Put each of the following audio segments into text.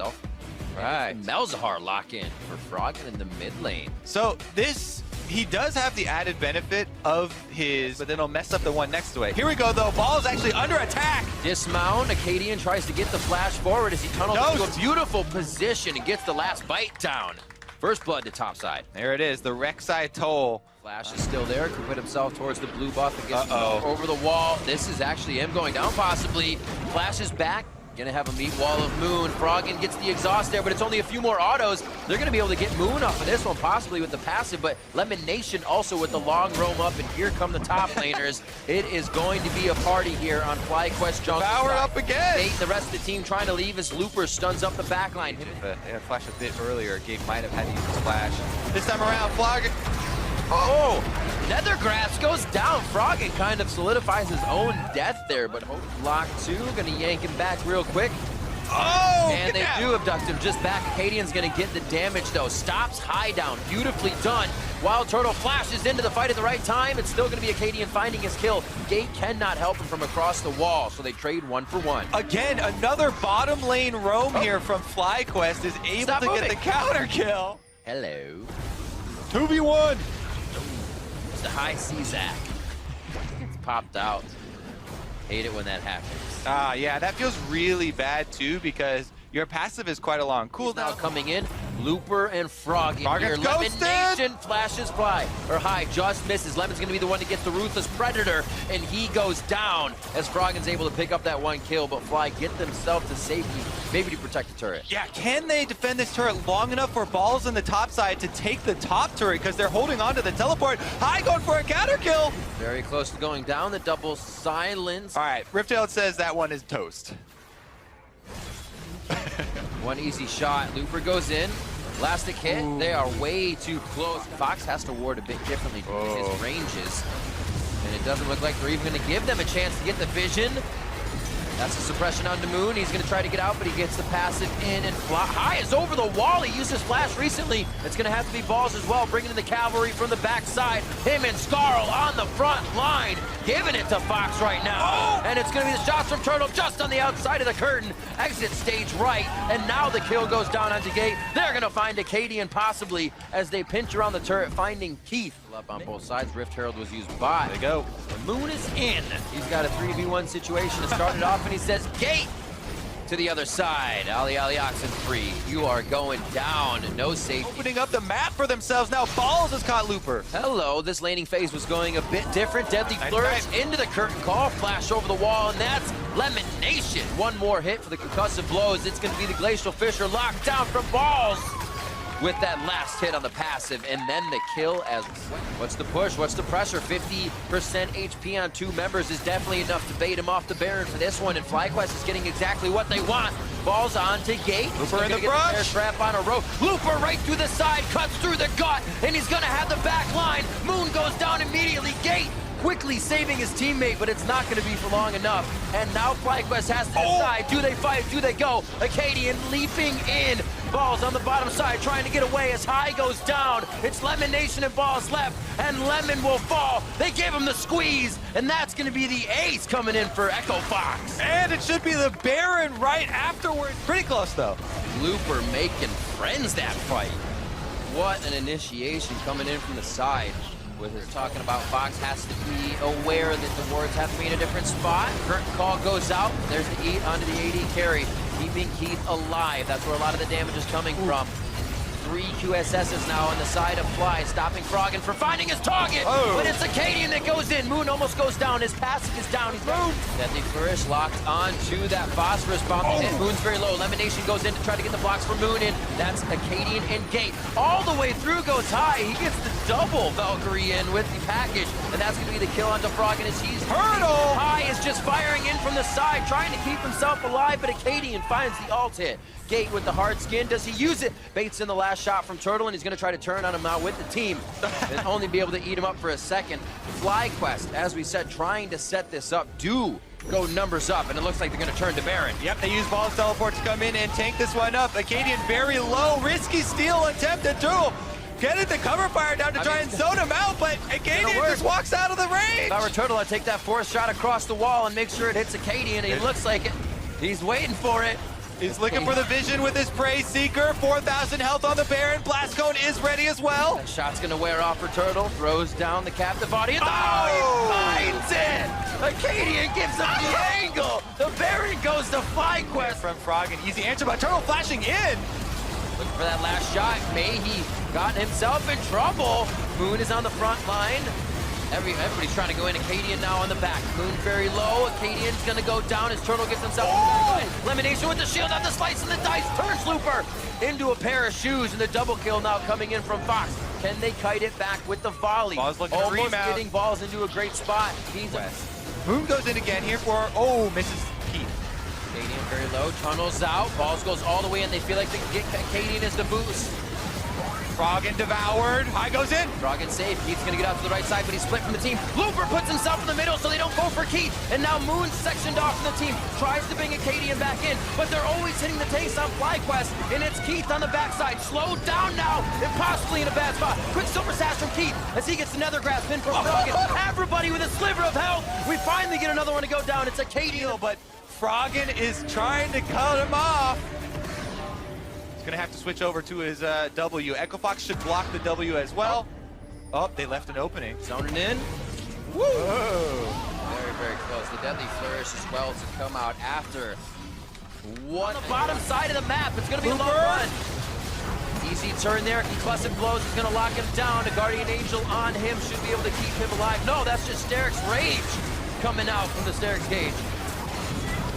himself. Right. Malzahar lock in for Froggen in the mid lane. So this, he does have the added benefit of his, but then he'll mess up the one next to it. Here we go though, Ball's actually under attack. Dismount, Acadian tries to get the flash forward as he tunnels into a beautiful position and gets the last bite down. First blood to top side. There it is, the Rek'Sai toll. Flash is still there, could put himself towards the blue buff and gets over the wall. This is actually him going down possibly. Flash is back. Gonna have a meet wall of Moon. Froggen gets the exhaust there, but it's only a few more autos. They're gonna be able to get Moon off of this one, possibly with the passive, but Lemon Nation also with the long roam up, and here come the top laners. It is going to be a party here on FlyQuest Jungle. Power up again! Nate, the rest of the team trying to leave as Looper stuns up the back line. They had flash a bit earlier. Gabe might have had to use the splash. This time around, Froggen. Oh! Nethergrass goes down. Froggen kind of solidifies his own death there, but Lock 2 gonna yank him back real quick. Oh! And they do abduct him just back. Acadian's gonna get the damage though. Stops high down, beautifully done. Wild Turtle flashes into the fight at the right time. It's still gonna be Acadian finding his kill. Gate cannot help him from across the wall, so they trade 1 for 1. Again, another bottom lane roam here from FlyQuest is able to get the counter kill. Hello. 2v1. It's the high C-Zac. It's popped out. Hate it when that happens. Yeah, that feels really bad too because your passive is quite a long cooldown. Now coming in, Looper and Froggen here. Froggen's Lemon ghosted! Nation flashes fly, or high, just misses. Lemon's gonna be the one to get the Ruthless Predator, and he goes down as Froggen's able to pick up that 1 kill, but Fly get themselves to safety, maybe to protect the turret. Yeah, can they defend this turret long enough for Balls on the top side to take the top turret because they're holding on to the teleport? High going for a counter kill! Very close to going down, the double silence. All right, Riftail says that one is toast. One easy shot, Looper goes in. Elastic hit, they are way too close. Fox has to ward a bit differently due to his ranges. And it doesn't look like they're even gonna give them a chance to get the vision. That's a suppression onto Moon. He's gonna try to get out, but he gets the passive in, and High is over the wall. He used his flash recently. It's gonna have to be Balls as well, bringing in the cavalry from the backside. Him and Scarl on the front line, giving it to Fox right now. And it's gonna be the shots from Turtle just on the outside of the curtain. Exit stage right, and now the kill goes down onto Gate. They're gonna find Acadian possibly as they pinch around the turret, finding Keith. Up on both sides, Rift Herald was used by. There they go. The Moon is in. He's got a 3v1 situation to start it off, and he says, Gate to the other side. Ali Oxen free. You are going down. No safety. Opening up the map for themselves. Now Balls has caught Looper. Hello, this laning phase was going a bit different. Deadly Flourish into the curtain call. Flash over the wall, and that's Lemon Nation. One more hit for the concussive blows. It's going to be the Glacial Fisher locked down from Balls with that last hit on the passive, and then the kill as what's the push, what's the pressure? 50% HP on 2 members is definitely enough to bait him off the Baron for this one, and FlyQuest is getting exactly what they want. Balls on to Gate. Looper in the brush. Bear trap on a rope. Looper right through the side, cuts through the gut, and he's gonna have the back line. Moon goes down immediately. Gate quickly saving his teammate, but it's not going to be for long enough. And now FlyQuest has to decide, do they fight, do they go? Acadian leaping in. Balls on the bottom side, trying to get away as High goes down. It's Lemon Nation and Balls left, and Lemon will fall. They give him the squeeze, and that's going to be the ace coming in for EchoFox. And it should be the Baron right afterwards. Pretty close, though. Looper making friends that fight. What an initiation coming in from the side. We're talking about Fox has to be aware that the wards have to be in a different spot. Current call goes out. There's the eat onto the AD carry, keeping Keith alive. That's where a lot of the damage is coming from. 3 QSSs now on the side of Fly, stopping Froggen from finding his target. But it's Acadian that goes in. Moon almost goes down. His passive is down. He's moved. Deadly Flourish locked onto that Phosphorus bomb. And Moon's very low. Lemon Nation goes in to try to get the blocks for Moon in. That's Acadian and Gate. All the way through goes High. He gets the double Valkyrie in with the package. And that's going to be the kill onto Froggen as he's Turtle. High is just firing in from the side, trying to keep himself alive, but Acadian finds the ult hit. Gate with the hard skin. Does he use it? Baits in the last shot from Turtle, and he's going to try to turn on him now with the team and only be able to eat him up for a second. FlyQuest, as we said, trying to set this up, do go numbers up, and it looks like they're going to turn to Baron. Yep, they use Balls teleport to come in and tank this one up. Acadian very low, risky steal attempted too. Getting the cover fire down to try and zone him out, but Acadian just walks out of the range. If I were Turtle, I'd take that 4th shot across the wall and make sure it hits Acadian, and he looks like it. He's waiting for it. He's looking for the vision with his Prey Seeker. 4,000 health on the Baron. Blast Cone is ready as well. That shot's gonna wear off for Turtle. Throws down the captive audience. Oh! He finds it! Acadian gives him the angle. The Baron goes to FlyQuest. From Frog, an easy answer, but Turtle flashing in. Looking for that last shot. Mayhe got himself in trouble. Moon is on the front line. Everybody's trying to go in. Acadian now on the back. Moon very low. Acadian's gonna go down as Turtle gets himself in the line. Elimination with the shield on the slice and the dice. Turns Looper into a pair of shoes, and the double kill now coming in from Fox. Can they kite it back with the volley? Ball's looking to Almost rebound. getting balls into a great spot. He's Moon goes in again here for, misses Keith. Acadian very low, tunnels out, balls goes all the way in. They feel like they can get Acadian as the boost. Froggen devoured, high goes in. Froggen safe, Keith's gonna get out to the right side, but he's split from the team. Looper puts himself in the middle so they don't go for Keith. And now Moon's sectioned off from the team, tries to bring Acadian back in, but they're always hitting the tanks on FlyQuest, and it's Keith on the backside. Slowed down now, and possibly in a bad spot. Quick silver sash from Keith as he gets another grasp in from Froggen. Everybody with a sliver of health. We finally get another one to go down. It's Acadian, But Froggen is trying to cut him off. He's gonna have to switch over to his W. EchoFox should block the W as well. Oh, they left an opening. zoning in. Woo! Very, very close. The deadly flourish as well to come out after. What? On the bottom side of the map, it's gonna be a long run. Easy turn there. Concussive blows is gonna lock him down. A guardian angel on him should be able to keep him alive. No, that's just Steric's rage coming out from the Steric's cage.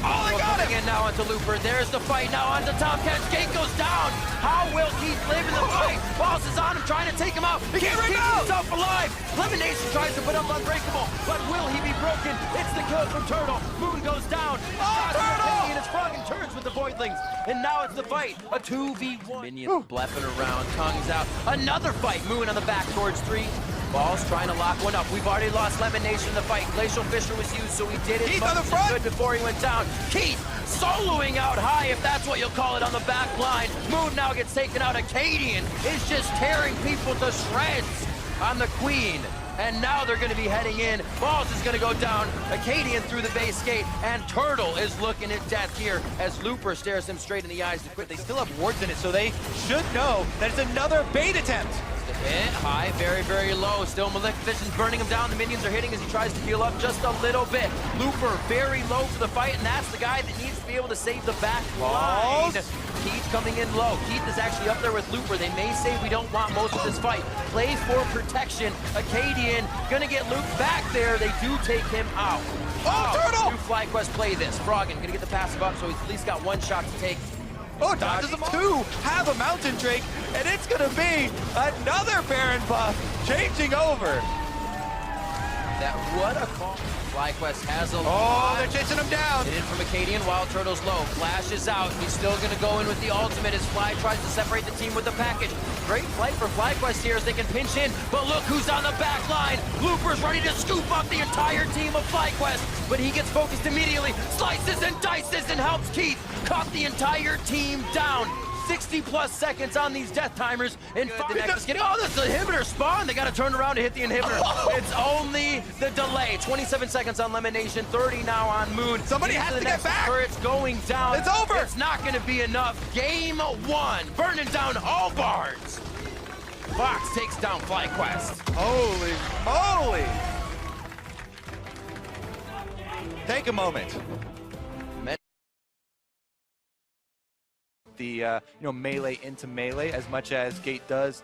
Oh, they got him! In now onto Looper. There's the fight now onto Tomcat. Gate goes down. How will Keith live in the fight? Boss is on him, trying to take him out. He can't keep himself alive. Elimination tries to put up Unbreakable, but will he be broken? It's the kill from Turtle. Moon goes down. Turtle! And it's Froggen turns with the Voidlings. And now it's the fight. A 2v1. Minions blepping around, tongues out. Another fight. Moon on the back towards 3. Balls trying to lock one up. We've already lost Elimination in the fight. Glacial Fisher was used, so he did it. Keith on the front. Good before he went down. Keith soloing out high, if that's what you'll call it, on the back line. Moon now gets taken out. Acadian is just tearing people to shreds on the Queen. And now they're going to be heading in. Balls is going to go down. Acadian through the base gate. And Turtle is looking at death here as Looper stares him straight in the eyes to quit. They still have wards in it, so they should know that it's another bait attempt. Hit high, very, very low. Still Malefic Vision's burning him down. The minions are hitting as he tries to heal up just a little bit. Looper very low for the fight, and that's the guy that needs to be able to save the back line. Keith coming in low. Keith is actually up there with Looper. They may say we don't want most of this fight. Play for protection. Acadian gonna get Luke back there. They do take him out. Turtle! Do FlyQuest play this? Froggen gonna get the passive up, so he's at least got one shot to take. Oh, dodges him two, have a Mountain Drake, and it's gonna be another Baron buff changing over. That what a call. FlyQuest has a Oh, they're chasing him down. Hit in from Acadian while Turtle's low. Flash is out. He's still gonna go in with the ultimate as Fly tries to separate the team with the package. Great fight for FlyQuest here as they can pinch in, but look who's on the back line. Looper's ready to scoop up the entire team of FlyQuest, but he gets focused immediately. Slices and dices and helps Keith caught the entire team down. 60+ seconds on these death timers, and the Nexus getting, oh, that's the inhibitor spawn. They got to turn around to hit the inhibitor. It's only the delay. 27 seconds on Elimination, 30 now on Moon. Somebody has to get back. It's going down. It's over. It's not going to be enough. Game 1, burning down all barns. Fox takes down FlyQuest. Holy moly. Take a moment. The melee into melee as much as Gate does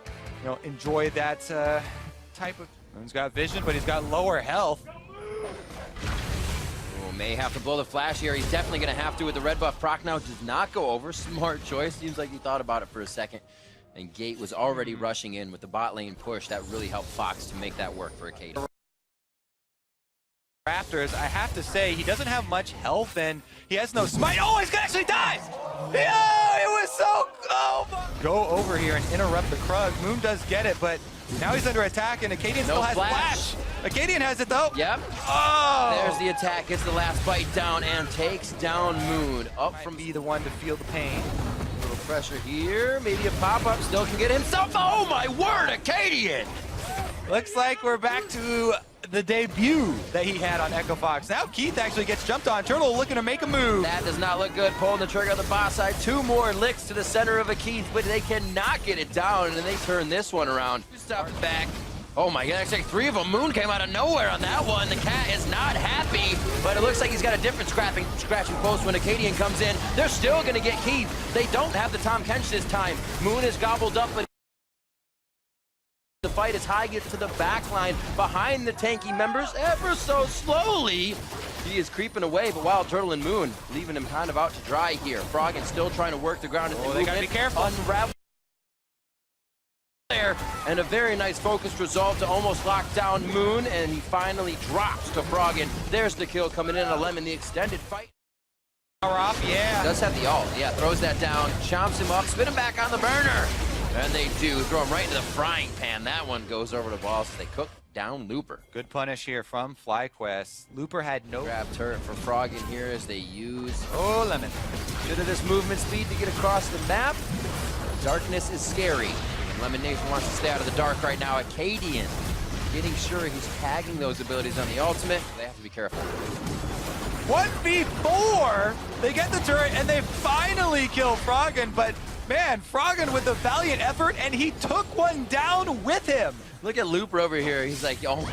enjoy that type of. He's got vision, but he's got lower health. Oh, may have to blow the flash here. He's definitely going to have to with the red buff. Proc now does not go over. Smart choice. Seems like he thought about it for a second. And Gate was already rushing in with the bot lane push. That really helped Fox to make that work for Acadian. Raptors, I have to say, he doesn't have much health and he has no smite. Oh, he's gonna actually die! Yeah, it was so. Go over here and interrupt the Krug. Moon does get it, but now he's under attack and Acadian still has flash. Acadian has it though. Yep. Oh! There's the attack. Gets the last bite down and takes down Moon. Up from be the one to feel the pain. A little pressure here. Maybe a pop-up. Still can get himself. Oh my word, Acadian! Looks like we're back to the debut that he had on EchoFox. Now Keith actually gets jumped on. Turtle looking to make a move. That does not look good, pulling the trigger on the boss side. 2 more licks to the center of a Keith, but they cannot get it down, and then they turn this one around. Stop it back. Oh my god, actually 3 of them. Moon came out of nowhere on that one. The cat is not happy, but it looks like he's got a different scratching post when Acadian comes in. They're still gonna get Keith. They don't have the Tom Kench this time. Moon is gobbled up, but the fight as High gets to the back line behind the tanky members ever so slowly. He is creeping away, but Wild Turtle and Moon leaving him kind of out to dry here. Froggen still trying to work the ground. Oh, they gotta be careful. Unravel there, and a very nice focused resolve to almost lock down Moon, and he finally drops to Froggen. There's the kill coming in, a Lemon, the extended fight. Power off, yeah. Does have the ult, yeah, throws that down, chomps him up, spin him back on the burner. And they do, throw him right into the frying pan. That one goes over the balls as they cook down Looper. Good punish here from FlyQuest. Looper had no grab turret for Froggen here as they use Lemon. Bit of this movement speed to get across the map. Darkness is scary. Lemon Nation wants to stay out of the dark right now. Acadian getting sure he's tagging those abilities on the ultimate. They have to be careful. 1v4! They get the turret and they finally kill Froggen, but man, Froggen with a valiant effort, and he took one down with him. Look at Looper over here. He's like, oh,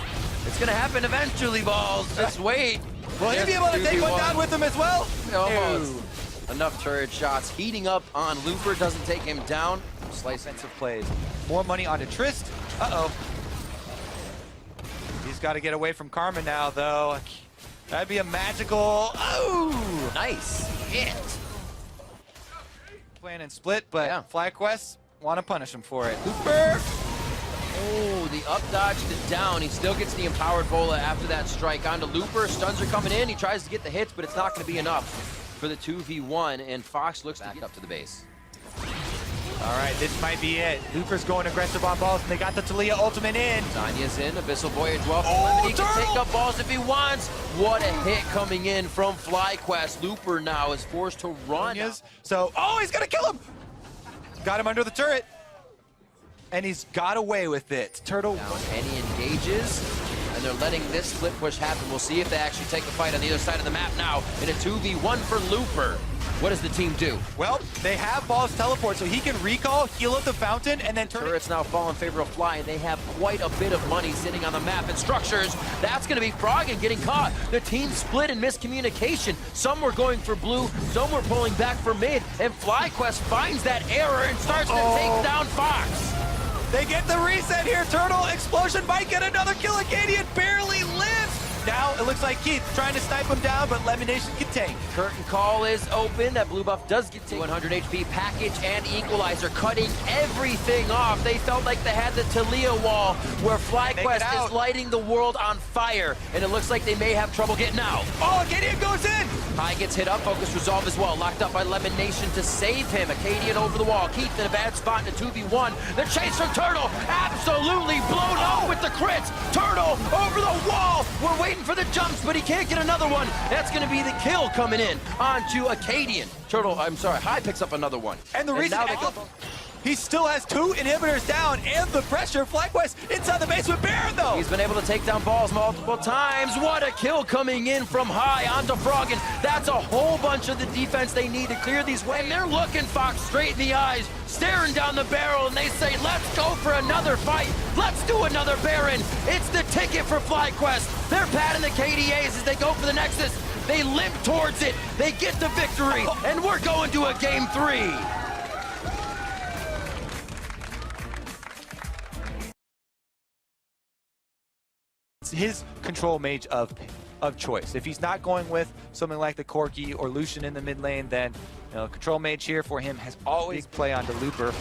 it's gonna happen eventually, balls. Just wait. Will he be able to take one down with him as well? Almost. Enough turret shots. Heating up on Looper, doesn't take him down. Slice defensive plays. More money onto Trist. Uh-oh. He's got to get away from Karma now, though. That'd be a magical... Oh! Nice hit. Plan and split, but yeah. FlyQuest want to punish him for it. Looper! Oh, the up dodge to down. He still gets the empowered bola after that strike. Onto Looper. Stuns are coming in. He tries to get the hits, but it's not going to be enough for the 2v1, and Fox looks to get up to the base. All right, this might be it. Looper's going aggressive on balls, and they got the Talia ultimate in. Zanya's in, Abyssal Voyage well. Oh, he can take up balls if he wants. What a hit coming in from FlyQuest. Looper now is forced to run. So, oh, he's gonna kill him! Got him under the turret. And he's got away with it. Turtle. Down, and he engages, and they're letting this split push happen. We'll see if they actually take the fight on the other side of the map now in a 2v1 for Looper. What does the team do? Well, they have balls teleport, so he can recall, heal up the fountain, and then turn turrets now fall in favor of Fly, and they have quite a bit of money sitting on the map and structures. That's going to be Froggen getting caught. The team split in miscommunication. Some were going for blue, some were pulling back for mid, and FlyQuest finds that error and starts to take down Fox. They get the reset here. Turtle Explosion might get another kill. Acadian barely lives. Now it looks like Keith trying to snipe him down, but Lemonation can tank. Curtain call is open. That blue buff does get to 100 HP. Package and Equalizer cutting everything off. They felt like they had the Talia wall where FlyQuest is lighting the world on fire, and it looks like they may have trouble getting out. Oh, Acadian goes in! High gets hit up, focus resolve as well. Locked up by Lemon Nation to save him. Acadian over the wall. Keith in a bad spot in a 2v1. The chase from Turtle absolutely blown up with the crits. Turtle over the wall. We're waiting for the jumps, but he can't get another one. That's going to be the kill coming in onto Acadian. Turtle, I'm sorry, High picks up another one. And the reason he still has 2 inhibitors down, and the pressure. FlyQuest inside the base with Baron, though. He's been able to take down balls multiple times. What a kill coming in from High onto Froggen. That's a whole bunch of the defense they need to clear these way. And they're looking Fox straight in the eyes, staring down the barrel, and they say, let's go for another fight. Let's do another Baron. It's the ticket for FlyQuest. They're patting the KDAs as they go for the Nexus. They limp towards it. They get the victory, and we're going to a game 3. His control mage of choice. If he's not going with something like the Corki or Lucian in the mid lane, then control mage here for him has always play onto Looper.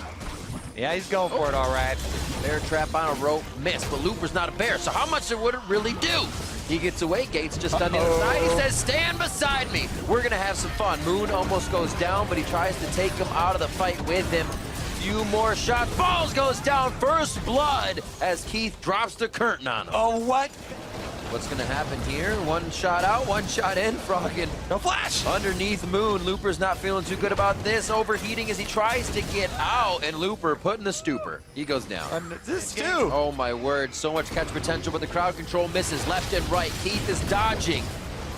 Yeah, he's going for it all right. Bear trap on a rope, miss, but Looper's not a bear, so how much would it really do? He gets away, Gates just on the other side. He says, stand beside me. We're gonna have some fun. Moon almost goes down, but he tries to take him out of the fight with him. Few more shots. Balls goes down. First blood as Keith drops the curtain on him. Oh, what? What's gonna happen here? One shot out, one shot in. Froggen No flash! underneath Moon. Looper's not feeling too good about this. Overheating as he tries to get out, and Looper put in the stupor. He goes down. And this too! Oh my word, so much catch potential, but the crowd control misses left and right. Keith is dodging.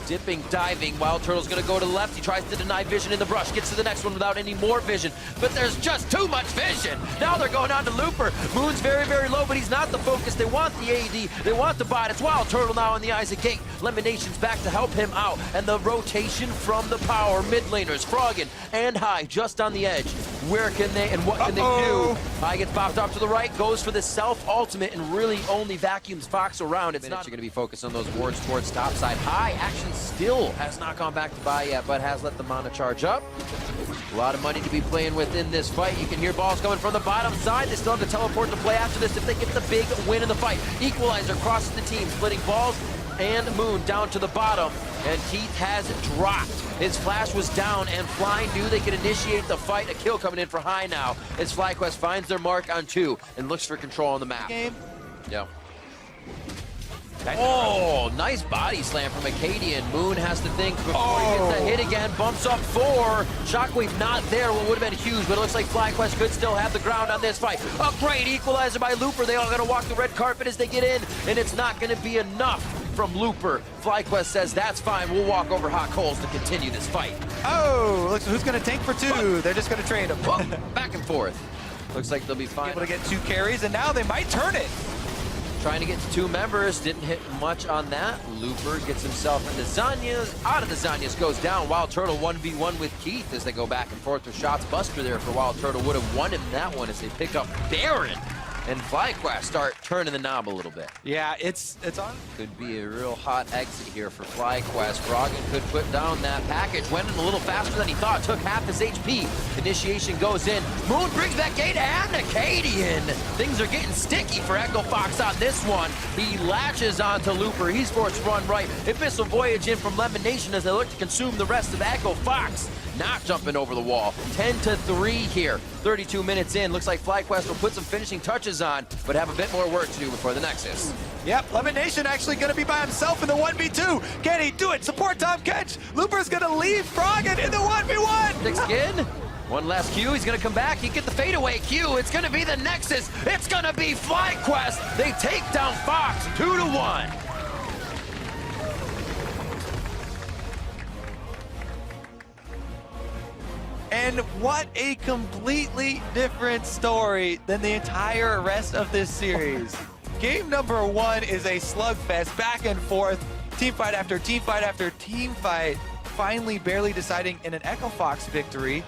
Dipping, diving. Wild Turtle's gonna go to the left. He tries to deny vision in the brush. Gets to the next one without any more vision. But there's just too much vision. Now they're going on to Looper. Moon's very, very low, but he's not the focus. They want the AD. They want the bot. It's Wild Turtle now in the eyes of Gate. Lemination's back to help him out. And the rotation from the power. Mid laners, Froggen and High just on the edge. Where can they and what can they do? High gets bopped off to the right, goes for the self-ultimate, and really only vacuums Fox around. It's not going to be focused on those wards towards topside. High action still has not gone back to buy yet, but has let the mana charge up. A lot of money to be playing with in this fight. You can hear balls coming from the bottom side. They still have the teleport to play after this if they get the big win in the fight. Equalizer crosses the team, splitting balls and Moon down to the bottom. And Keith has dropped. His flash was down, and Fly knew they could initiate the fight. A kill coming in for High now as FlyQuest finds their mark on 2 and looks for control on the map. Yeah. Oh, nice body slam from Acadian. Moon has to think before he gets the hit again. Bumps up 4. Shockwave not there. What would have been huge, but it looks like FlyQuest could still have the ground on this fight. A great equalizer by Looper. They all going to walk the red carpet as they get in, and it's not going to be enough from Looper. FlyQuest says that's fine. We'll walk over hot coals to continue this fight. Oh, looks who's going to tank for 2? They're just going to trade him. Back and forth. Looks like they'll be fine. Able to get 2 carries, and now they might turn it. Trying to get to 2 members, didn't hit much on that. Looper gets himself into Zanyas. Out of the Zanyas goes down. Wild Turtle 1v1 with Keith as they go back and forth with shots. Buster there for Wild Turtle would have won him that one as they pick up Baron. And FlyQuest start turning the knob a little bit. Yeah, it's on. Could be a real hot exit here for FlyQuest. Froggen could put down that package. Went in a little faster than he thought. Took half his HP. Initiation goes in. Moon brings back Gate and Acadian. Things are getting sticky for EchoFox on this one. He latches onto Looper. He's forced to run right. Abyssal Voyage in from Lemonation as they look to consume the rest of EchoFox. Not jumping over the wall. 10-3 here. 32 minutes in. Looks like FlyQuest will put some finishing touches on, but have a bit more work to do before the Nexus. Yep, Lemonation actually going to be by himself in the 1v2. Can he do it? Support time catch. Looper's going to leave Froggen in the 1v1. Nick Skin. One last Q. He's going to come back. He get the fadeaway Q. It's going to be the Nexus. It's going to be FlyQuest. They take down Fox 2-1. And what a completely different story than the entire rest of this series. Game number 1 is a slugfest, back and forth, team fight after team fight after team fight, finally barely deciding in an EchoFox victory.